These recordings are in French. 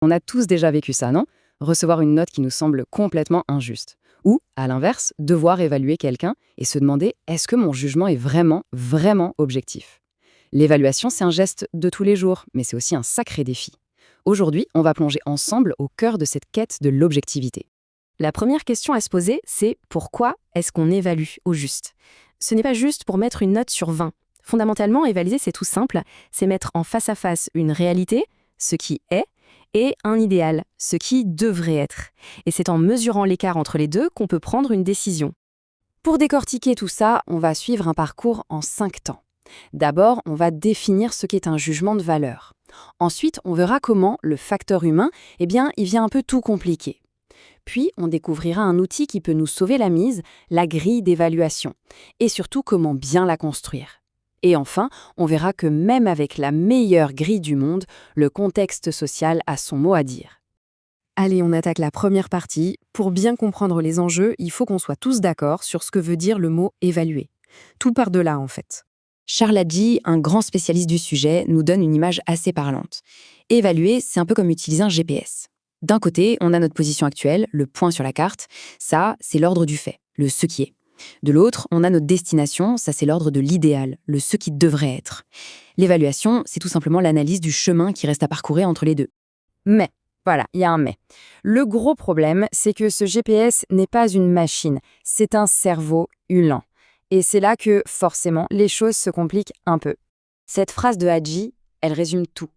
On a tous déjà vécu ça, non? Recevoir une note qui nous semble complètement injuste. Ou, à l'inverse, devoir évaluer quelqu'un et se demander est-ce que mon jugement est vraiment, vraiment objectif? L'évaluation, c'est un geste de tous les jours, mais c'est aussi un sacré défi. Aujourd'hui, on va plonger ensemble au cœur de cette quête de l'objectivité. La première question à se poser, c'est pourquoi est-ce qu'on évalue au juste? Ce n'est pas juste pour mettre une note sur 20. Fondamentalement, évaluer, c'est tout simple, c'est mettre en face à face une réalité, ce qui est, et un idéal, ce qui devrait être. Et c'est en mesurant l'écart entre les deux qu'on peut prendre une décision. Pour décortiquer tout ça, on va suivre un parcours en 5 temps. D'abord, on va définir ce qu'est un jugement de valeur. Ensuite, on verra comment le facteur humain, il vient un peu tout compliquer. Puis, on découvrira un outil qui peut nous sauver la mise, la grille d'évaluation, et surtout comment bien la construire. Et enfin, on verra que même avec la meilleure grille du monde, le contexte social a son mot à dire. Allez, on attaque la première partie. Pour bien comprendre les enjeux, il faut qu'on soit tous d'accord sur ce que veut dire le mot évaluer. Tout part de là, en fait. Charles Hadji, un grand spécialiste du sujet, nous donne une image assez parlante. Évaluer, c'est un peu comme utiliser un GPS. D'un côté, on a notre position actuelle, le point sur la carte. Ça, c'est l'ordre du fait, le ce qui est. De l'autre, on a notre destination, ça c'est l'ordre de l'idéal, le ce qui devrait être. L'évaluation, c'est tout simplement l'analyse du chemin qui reste à parcourir entre les deux. Mais, voilà, il y a un mais. Le gros problème, c'est que ce GPS n'est pas une machine, c'est un cerveau humain. Et c'est là que, forcément, les choses se compliquent un peu. Cette phrase de Hadji, elle résume tout.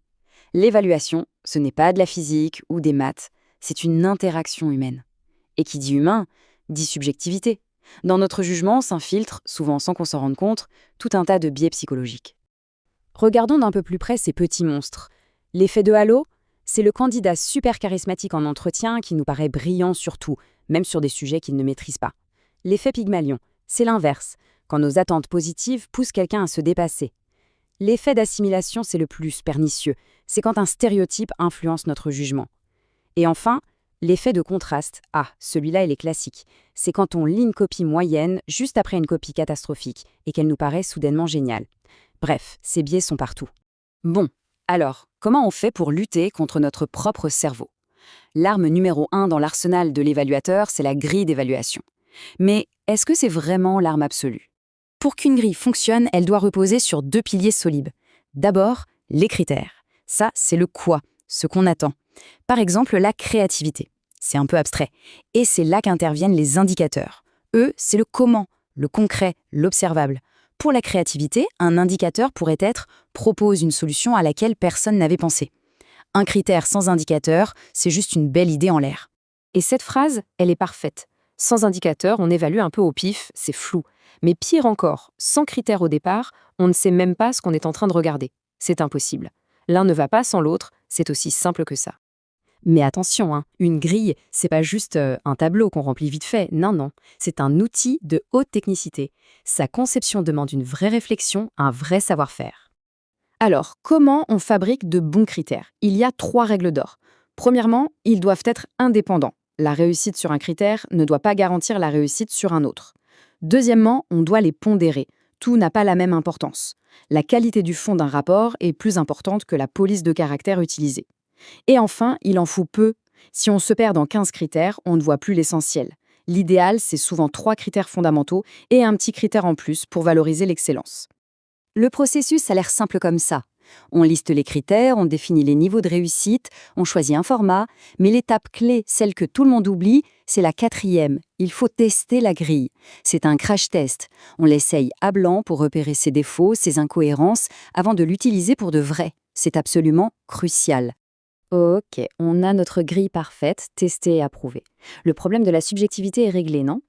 L'évaluation, ce n'est pas de la physique ou des maths, c'est une interaction humaine. Et qui dit humain, dit subjectivité. Dans notre jugement s'infiltre, souvent sans qu'on s'en rende compte, tout un tas de biais psychologiques. Regardons d'un peu plus près ces petits monstres. L'effet de halo, c'est le candidat super charismatique en entretien qui nous paraît brillant sur tout, même sur des sujets qu'il ne maîtrise pas. L'effet Pygmalion, c'est l'inverse, quand nos attentes positives poussent quelqu'un à se dépasser. L'effet d'assimilation, c'est le plus pernicieux, c'est quand un stéréotype influence notre jugement. Et enfin, l'effet de contraste, celui-là il est classique, c'est quand on lit une copie moyenne juste après une copie catastrophique et qu'elle nous paraît soudainement géniale. Bref, ces biais sont partout. Bon, alors, comment on fait pour lutter contre notre propre cerveau? L'arme numéro 1 dans l'arsenal de l'évaluateur, c'est la grille d'évaluation. Mais est-ce que c'est vraiment l'arme absolue? Pour qu'une grille fonctionne, elle doit reposer sur 2 piliers solides. D'abord, les critères. Ça, c'est le quoi, ce qu'on attend. Par exemple, la créativité. C'est un peu abstrait. Et c'est là qu'interviennent les indicateurs. Eux, c'est le comment, le concret, l'observable. Pour la créativité, un indicateur pourrait être « propose une solution à laquelle personne n'avait pensé ». Un critère sans indicateur, c'est juste une belle idée en l'air. Et cette phrase, elle est parfaite. Sans indicateur, on évalue un peu au pif, c'est flou. Mais pire encore, sans critère au départ, on ne sait même pas ce qu'on est en train de regarder. C'est impossible. L'un ne va pas sans l'autre, c'est aussi simple que ça. Mais attention, une grille, c'est pas juste un tableau qu'on remplit vite fait, non. C'est un outil de haute technicité. Sa conception demande une vraie réflexion, un vrai savoir-faire. Alors, comment on fabrique de bons critères? Il y a 3 règles d'or. Premièrement, ils doivent être indépendants. La réussite sur un critère ne doit pas garantir la réussite sur un autre. Deuxièmement, on doit les pondérer. Tout n'a pas la même importance. La qualité du fond d'un rapport est plus importante que la police de caractère utilisée. Et enfin, il en faut peu. Si on se perd dans 15 critères, on ne voit plus l'essentiel. L'idéal, c'est souvent 3 critères fondamentaux et un petit critère en plus pour valoriser l'excellence. Le processus a l'air simple comme ça. On liste les critères, on définit les niveaux de réussite, on choisit un format, mais l'étape clé, celle que tout le monde oublie, c'est la 4e. Il faut tester la grille. C'est un crash test. On l'essaye à blanc pour repérer ses défauts, ses incohérences, avant de l'utiliser pour de vrai. C'est absolument crucial. Ok, on a notre grille parfaite, testée et approuvée. Le problème de la subjectivité est réglé, non?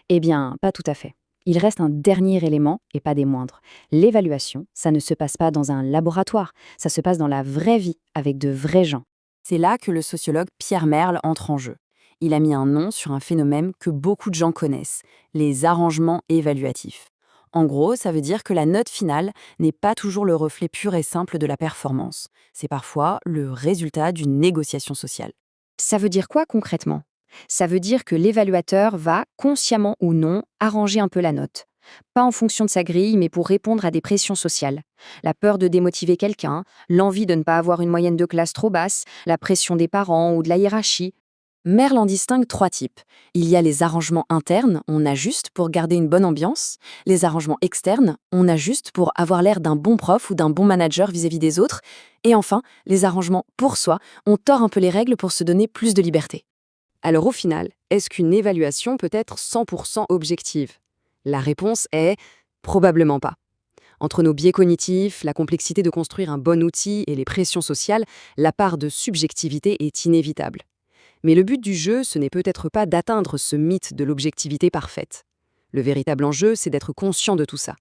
Eh bien, pas tout à fait. Il reste un dernier élément, et pas des moindres. L'évaluation, ça ne se passe pas dans un laboratoire, ça se passe dans la vraie vie, avec de vrais gens. C'est là que le sociologue Pierre Merle entre en jeu. Il a mis un nom sur un phénomène que beaucoup de gens connaissent, les arrangements évaluatifs. En gros, ça veut dire que la note finale n'est pas toujours le reflet pur et simple de la performance. C'est parfois le résultat d'une négociation sociale. Ça veut dire quoi concrètement? Ça veut dire que l'évaluateur va, consciemment ou non, arranger un peu la note. Pas en fonction de sa grille, mais pour répondre à des pressions sociales. La peur de démotiver quelqu'un, l'envie de ne pas avoir une moyenne de classe trop basse, la pression des parents ou de la hiérarchie. Merle en distingue 3 types. Il y a les arrangements internes, on ajuste pour garder une bonne ambiance. Les arrangements externes, on ajuste pour avoir l'air d'un bon prof ou d'un bon manager vis-à-vis des autres. Et enfin, les arrangements pour soi, on tord un peu les règles pour se donner plus de liberté. Alors au final, est-ce qu'une évaluation peut être 100% objective? La réponse est probablement pas. Entre nos biais cognitifs, la complexité de construire un bon outil et les pressions sociales, la part de subjectivité est inévitable. Mais le but du jeu, ce n'est peut-être pas d'atteindre ce mythe de l'objectivité parfaite. Le véritable enjeu, c'est d'être conscient de tout ça.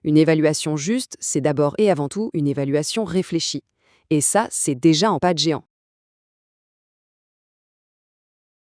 Une évaluation juste, c'est d'abord et avant tout une évaluation réfléchie. Et ça, c'est déjà en pas de géant.